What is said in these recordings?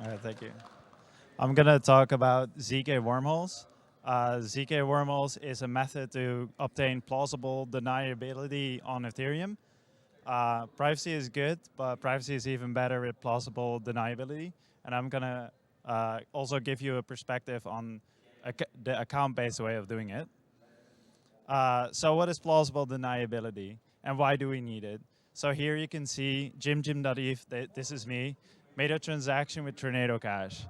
All right, thank you. I'm going to talk about ZKwormholes. ZKwormholes is a method to obtain plausible deniability on Ethereum. Privacy is good, but privacy is even better with plausible deniability. And I'm going to also give you a perspective on the account-based way of doing it. So what is plausible deniability, and why do we need it? So here you can see JimJim.eth, this is me, made a transaction with Tornado Cash.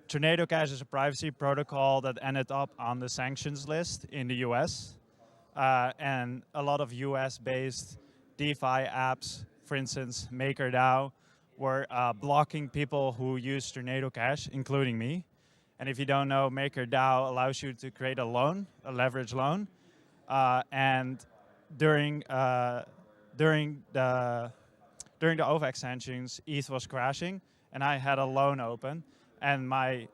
Tornado Cash is a privacy protocol that ended up on the sanctions list in the US. And a lot of US-based DeFi apps, for instance, MakerDAO, were blocking people who use Tornado Cash, including me. And if you don't know, MakerDAO allows you to create a loan, a leverage loan. And during the OVAX sanctions, ETH was crashing, and I had a loan open, and I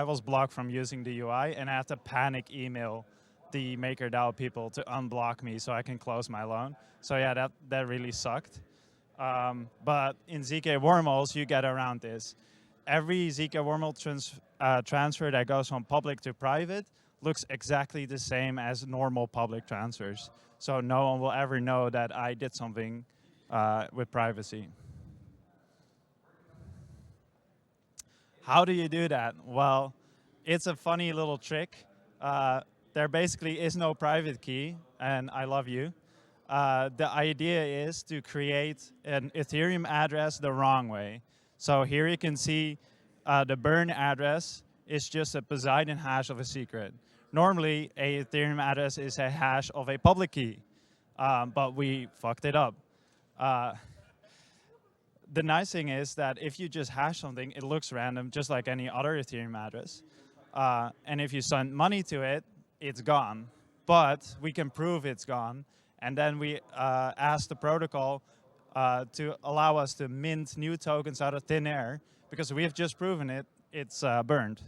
was blocked from using the UI, and I had to panic email the MakerDAO people to unblock me so I can close my loan. So yeah, that really sucked. But in ZKwormholes, you get around this. Every ZKwormhole transfer that goes from public to private looks exactly the same as normal public transfers. So no one will ever know that I did something with privacy. How do you do that? Well, it's a funny little trick. There basically is no private key, and I love you. The idea is to create an Ethereum address the wrong way. So here you can see the burn address is just a Poseidon hash of a secret. Normally, a Ethereum address is a hash of a public key, but we fucked it up. The nice thing is that if you just hash something, it looks random, just like any other Ethereum address. And if you send money to it, it's gone. But we can prove it's gone. And then we ask the protocol to allow us to mint new tokens out of thin air, because we have just proven it's burned.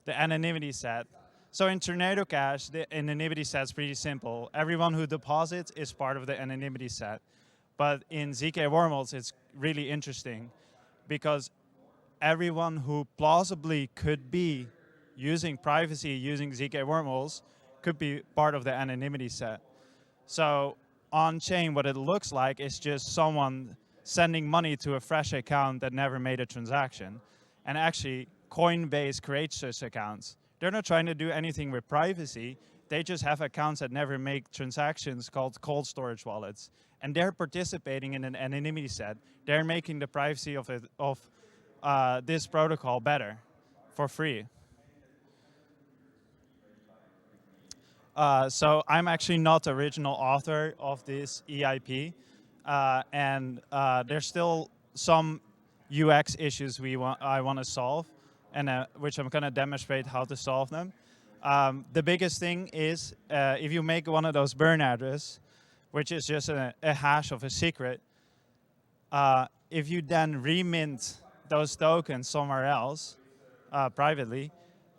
The anonymity set. So in Tornado Cash, the anonymity set is pretty simple. Everyone who deposits is part of the anonymity set. But in ZKwormholes, it's really interesting, because everyone who plausibly could be using privacy using ZKwormholes could be part of the anonymity set. So on-chain, what it looks like is just someone sending money to a fresh account that never made a transaction. And actually, Coinbase creates such accounts. They're not trying to do anything with privacy. They just have accounts that never make transactions called cold storage wallets. And they're participating in an anonymity set. They're making the privacy of this protocol better for free. So I'm actually not the original author of this EIP. And there's still some UX issues I want to solve, and which I'm going to demonstrate how to solve them. The biggest thing is if you make one of those burn address, which is just a hash of a secret, if you then remint those tokens somewhere else privately,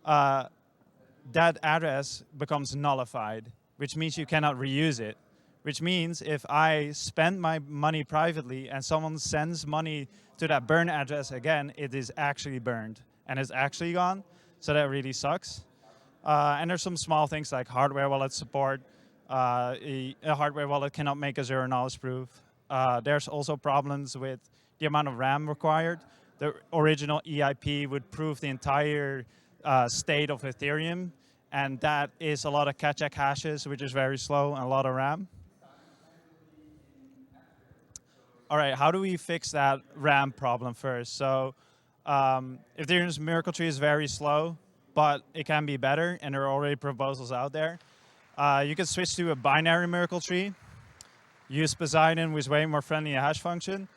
that address becomes nullified, which means you cannot reuse it. Which means if I spend my money privately and someone sends money to that burn address again, it is actually burned and it's actually gone. So that really sucks. And there's some small things like hardware wallet support. A hardware wallet cannot make a zero knowledge proof. There's also problems with the amount of RAM required. The original EIP would prove the entire state of Ethereum, and that is a lot of catch-check hashes, which is very slow, and a lot of RAM. All right, how do we fix that RAM problem first? So Ethereum's Miracle Tree is very slow, but it can be better, and there are already proposals out there. You can switch to a binary Miracle Tree, use Poseidon, which is way more friendly a hash function,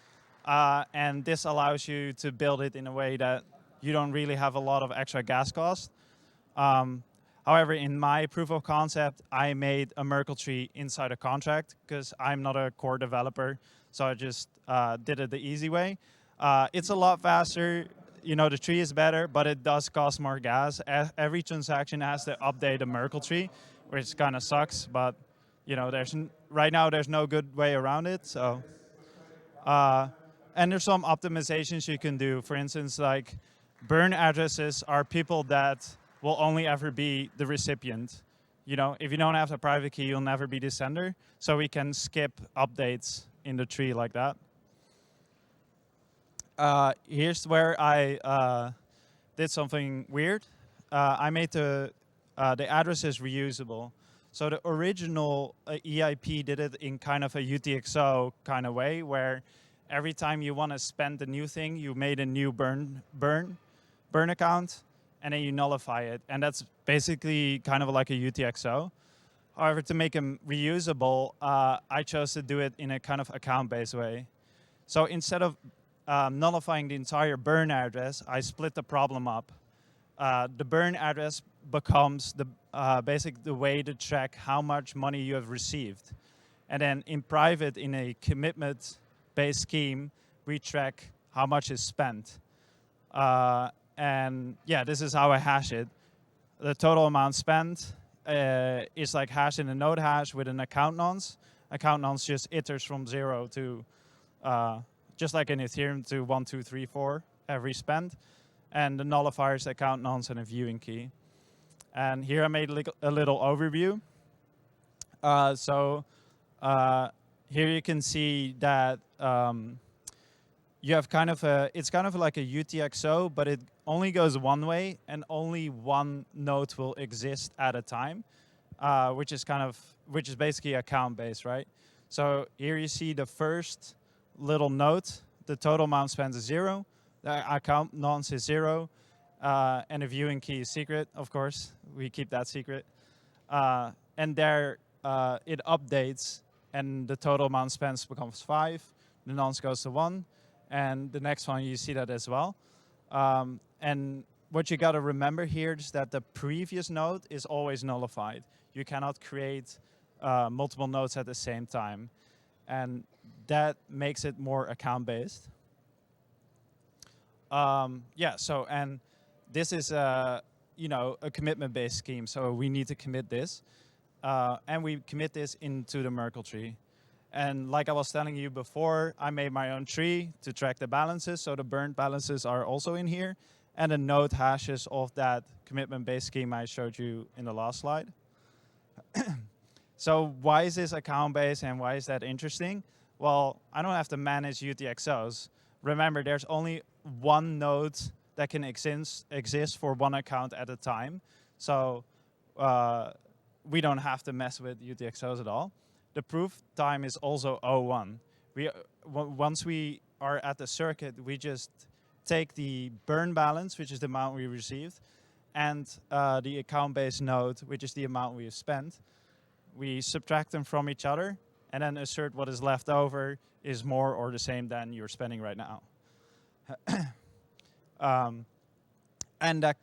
and this allows you to build it in a way that you don't really have a lot of extra gas cost. However, in my proof of concept, I made a Miracle Tree inside a contract, because I'm not a core developer. So I just did it the easy way. It's a lot faster. You know, the tree is better, but it does cost more gas. Every transaction has to update the Miracle Tree, which kind of sucks. But you know, right now there's no good way around it. So And there's some optimizations you can do. For instance, like burn addresses are people that will only ever be the recipient. You know, if you don't have the private key, you'll never be the sender. So we can skip updates in the tree like that. Here's where I did something weird. I made the addresses reusable. So the original EIP did it in kind of a UTXO kind of way, where every time you want to spend a new thing, you made a new burn account, and then you nullify it. And that's basically kind of like a UTXO. However, to make them reusable, I chose to do it in a kind of account-based way. So instead of nullifying the entire burn address, I split the problem up. The burn address becomes the the way to track how much money you have received. And then in private, in a commitment-based scheme, we track how much is spent. And yeah, this is how I hash it. The total amount spent is like hashed in a node hash with an account nonce. Account nonce just iters from 0 to, just like in Ethereum, to 1, 2, 3, 4 every spend. And the nullifier is account nonce and a viewing key. And here I made a little overview. Here you can see that you have kind of it's kind of like a UTXO, but it only goes one way, and only one node will exist at a time, which is basically account-based, right? So here you see the first little node, the total amount spent is 0, the account nonce is 0, and the viewing key is secret, of course. We keep that secret. And there it updates, and the total amount spent becomes 5, the nonce goes to 1, and the next one you see that as well. And what you got to remember here is that the previous node is always nullified. You cannot create multiple nodes at the same time. And that makes it more account-based. Yeah, so, and this is a commitment-based scheme, so we need to commit this. And we commit this into the Merkle tree. And like I was telling you before, I made my own tree to track the balances, so the burned balances are also in here, and the node hashes of that commitment-based scheme I showed you in the last slide. So why is this account-based and why is that interesting? Well, I don't have to manage UTXOs. Remember, there's only one node that can exist for one account at a time. So we don't have to mess with UTXOs at all. The proof time is also 01. Once we are at the circuit, we just take the burn balance, which is the amount we received, and the account-based node, which is the amount we have spent. We subtract them from each other, and then assert what is left over is more or the same than you're spending right now. And that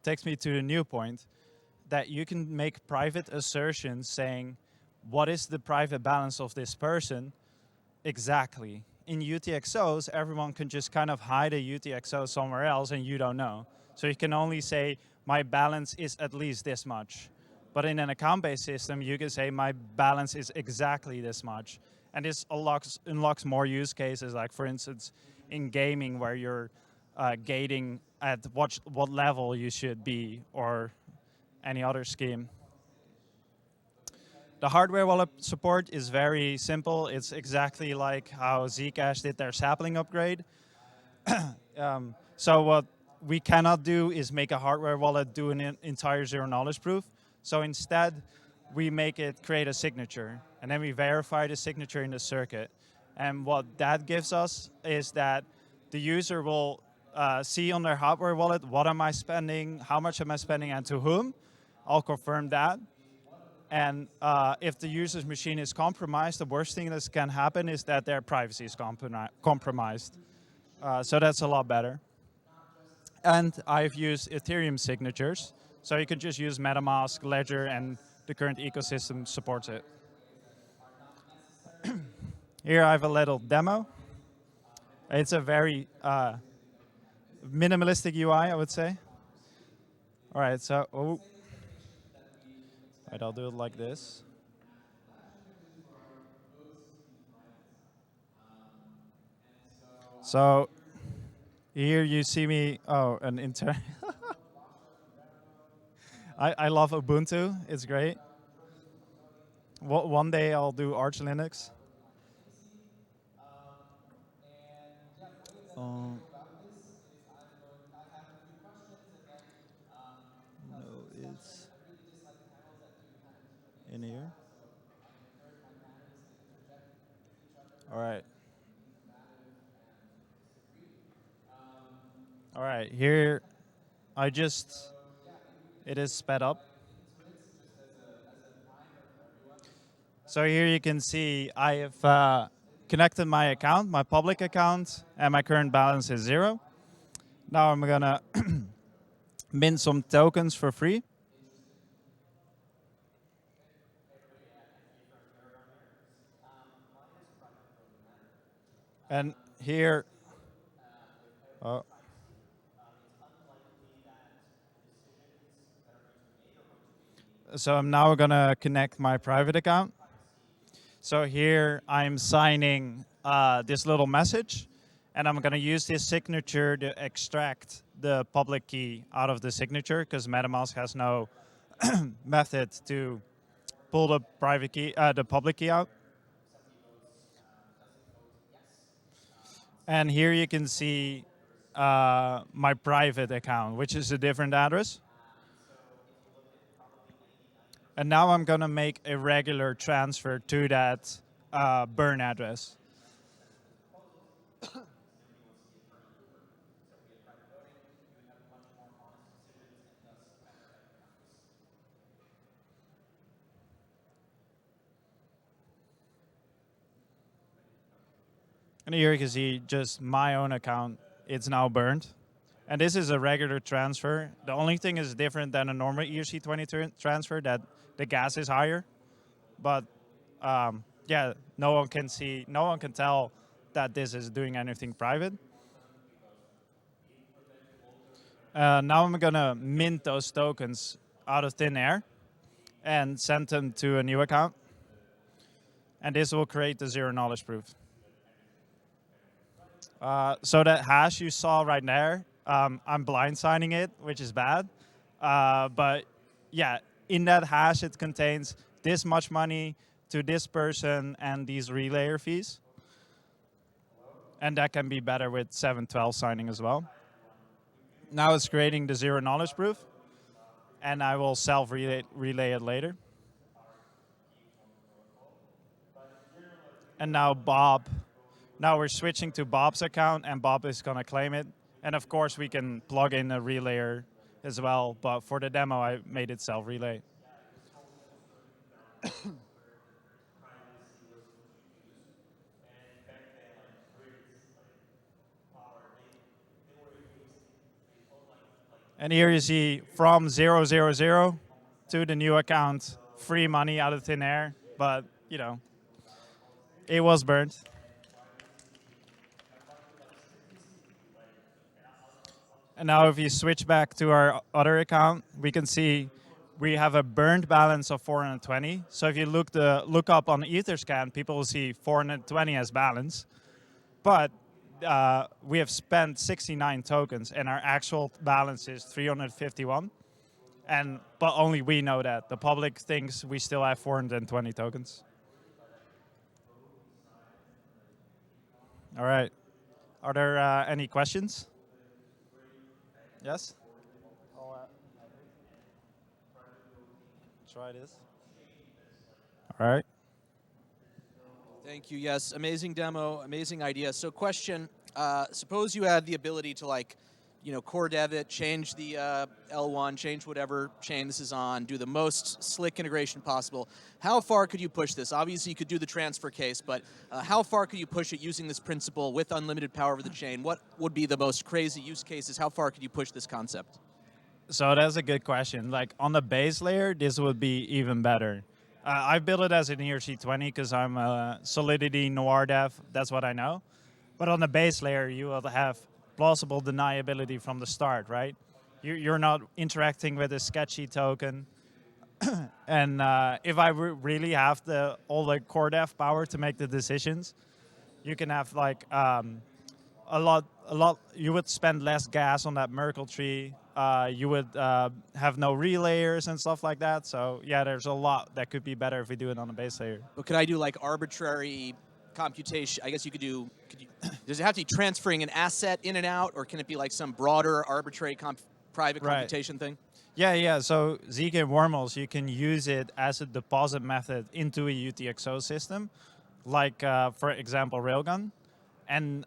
takes me to the new point, that you can make private assertions saying, what is the private balance of this person exactly? In UTXOs, everyone can just kind of hide a UTXO somewhere else and you don't know. So you can only say, my balance is at least this much. But in an account-based system, you can say, my balance is exactly this much. And this unlocks more use cases, like for instance, in gaming where you're gating at what level you should be, or any other scheme. The hardware wallet support is very simple. It's exactly like how Zcash did their sapling upgrade. So what we cannot do is make a hardware wallet do an entire zero-knowledge proof. So instead, we make it create a signature, and then we verify the signature in the circuit. And what that gives us is that the user will see on their hardware wallet, what am I spending, how much am I spending, and to whom. I'll confirm that. And if the user's machine is compromised, the worst thing that can happen is that their privacy is compromised. So that's a lot better. And I've used Ethereum signatures. So you can just use MetaMask, Ledger, and the current ecosystem supports it. Here I have a little demo. It's a very minimalistic UI, I would say. All right, so right, I'll do it like this. So here you see me. Oh, an intern. I love Ubuntu. It's great. One day I'll do Arch Linux. Um, no, it's in here. All right. All right. Here, it is sped up. So here you can see I have connected my account, my public account, and my current balance is 0. Now I'm gonna mint some tokens for free. And here, oh, so I'm now gonna connect my private account. So here I'm signing this little message, and I'm gonna use this signature to extract the public key out of the signature, because MetaMask has no method to pull the private key, the public key out. And here you can see my private account, which is a different address. And now I'm going to make a regular transfer to that burn address. And here you can see just my own account. It's now burned. And this is a regular transfer. The only thing is different than a normal ERC20 transfer, that the gas is higher. But yeah, no one can tell that this is doing anything private. Now I'm gonna mint those tokens out of thin air and send them to a new account. And this will create the zero knowledge proof. So that hash you saw right there, I'm blind signing it, which is bad. But yeah, in that hash, it contains this much money to this person and these relayer fees. And that can be better with 712 signing as well. Now it's creating the zero knowledge proof, and I will self-relay it later. And now now we're switching to Bob's account, and Bob is going to claim it. And of course, we can plug in a relayer as well, but for the demo, I made it self-relay. And here you see from 000 to the new account, free money out of thin air, but you know, it was burned. And now if you switch back to our other account, we can see we have a burned balance of 420. So if you look up on Etherscan, people will see 420 as balance. But we have spent 69 tokens, and our actual balance is 351. But only we know that. The public thinks we still have 420 tokens. All right. Are there any questions? Yes? Try this. All right. Thank you. Yes, amazing demo, amazing idea. So question, suppose you had the ability to core dev it, change the L1, change whatever chain this is on, do the most slick integration possible. How far could you push this? Obviously, you could do the transfer case, but how far could you push it using this principle with unlimited power over the chain? What would be the most crazy use cases? How far could you push this concept? So that's a good question. Like on the base layer, this would be even better. I built it as an ERC20 because I'm a Solidity Noir dev. That's what I know. But on the base layer, you will have plausible deniability from the start, right? You're not interacting with a sketchy token. And if I really have all the core dev power to make the decisions, you can have a lot. You would spend less gas on that Merkle tree. You would have no relayers and stuff like that. So yeah, there's a lot that could be better if we do it on a base layer. But could I do like arbitrary computation? I guess you could do. Does it have to be transferring an asset in and out, or can it be like some broader arbitrary private computation thing? Yeah. So ZKwormholes, you can use it as a deposit method into a UTXO system, like for example Railgun,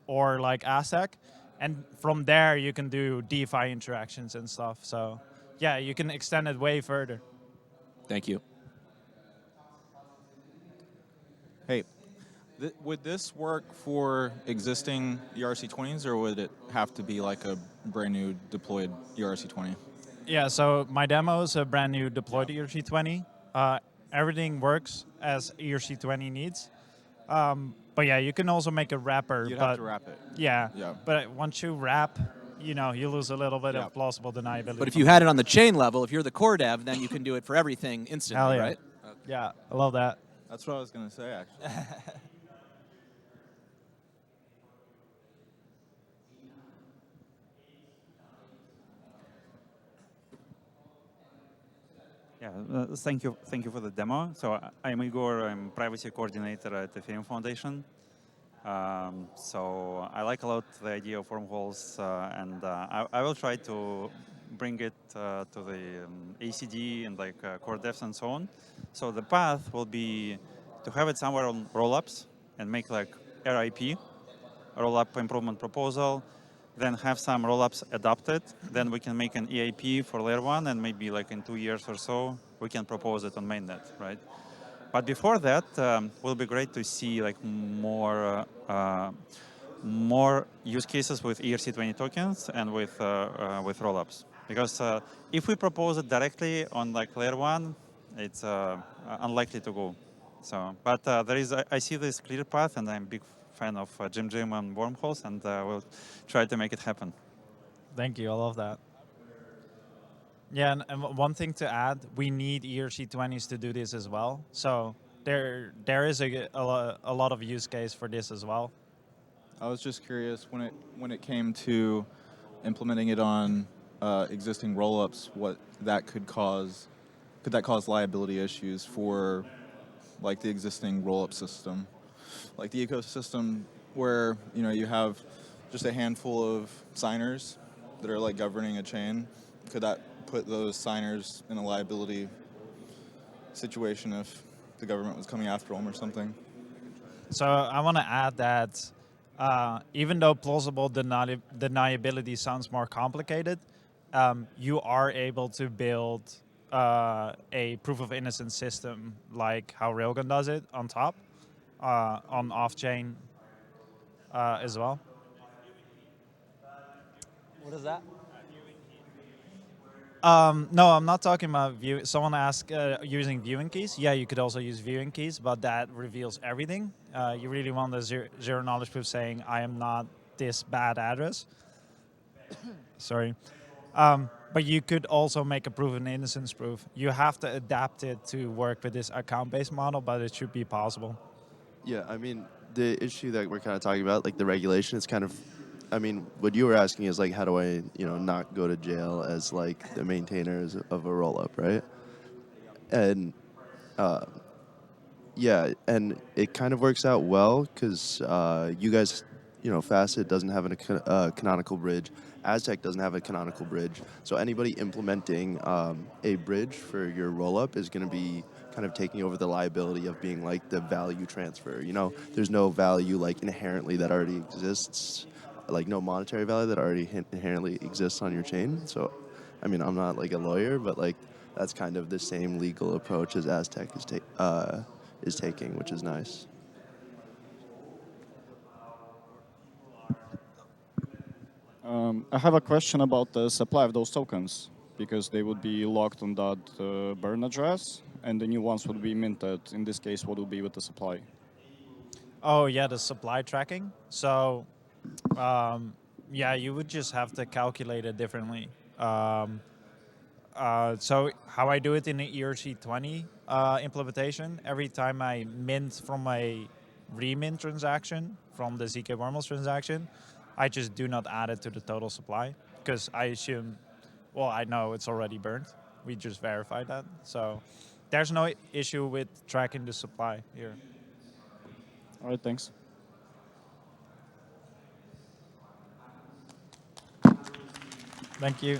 or like Aztec, and from there you can do DeFi interactions and stuff. So yeah, you can extend it way further. Thank you. Hey, would this work for existing ERC20s, or would it have to be like a brand new deployed ERC20? Yeah, so my demo is a brand new deployed ERC20. Everything works as ERC20 needs. But yeah, you can also make a wrapper. You'd have to wrap it. Yeah, Yeah. But once you wrap, you lose a little bit of plausible deniability. But if you had it on the chain level, if you're the core dev, then you can do it for everything instantly, Hell yeah. right? Yeah, I love that. That's what I was going to say, actually. Yeah, thank you for the demo. So I'm Igor, I'm privacy coordinator at the Ethereum Foundation. So I like a lot the idea of wormholes, and I will try to bring it to the ACD and like core devs and so on. So the path will be to have it somewhere on rollups and make like RIP, rollup improvement proposal, then have some rollups adopted. Then we can make an EIP for layer 1, and maybe like in 2 years or so, we can propose it on mainnet, right? But before that, will be great to see like more use cases with ERC20 tokens and with rollups. Because if we propose it directly on like layer 1, it's unlikely to go. So, but I see this clear path, and I'm a big fan of JimJim and wormholes, and we'll try to make it happen. Thank you, I love that. Yeah, and one thing to add, we need ERC20s to do this as well. So there is a lot of use case for this as well. I was just curious, when it came to implementing it on existing rollups, what that could cause. Could that cause liability issues for like the existing rollup system? Like the ecosystem where you have just a handful of signers that are like governing a chain, could that put those signers in a liability situation if the government was coming after them or something? So I want to add that even though plausible deniability sounds more complicated, you are able to build a proof of innocence system like how Railgun does it on top, on off-chain as well. What is that? No, I'm not talking about view. Someone asked using viewing keys. Yeah, you could also use viewing keys, but that reveals everything. You really want the zero knowledge proof saying, I am not this bad address. Sorry. But you could also make a proof of innocence proof. You have to adapt it to work with this account-based model, but it should be possible. Yeah, I mean, the issue that we're kind of talking about, like the regulation, is kind of, I mean, what you were asking is like, how do I, not go to jail as like the maintainers of a rollup, right? And yeah, and it kind of works out well because you guys, Facet doesn't have a canonical bridge. Aztec doesn't have a canonical bridge. So anybody implementing a bridge for your rollup is going to be kind of taking over the liability of being like the value transfer. There's no value like inherently that already exists, like no monetary value that already inherently exists on your chain. So, I mean, I'm not like a lawyer, but like that's kind of the same legal approach as Aztec is taking, which is nice. I have a question about the supply of those tokens, because they would be locked on that burn address, and the new ones would be minted. In this case, what would be with the supply? Oh, yeah, the supply tracking. So, yeah, you would just have to calculate it differently. So how I do it in the ERC20 implementation, every time I mint from a remint transaction, from the ZKwormholes transaction, I just do not add it to the total supply because I assume, well, I know it's already burned. We just verified that. So there's no issue with tracking the supply here. All right, thanks. Thank you.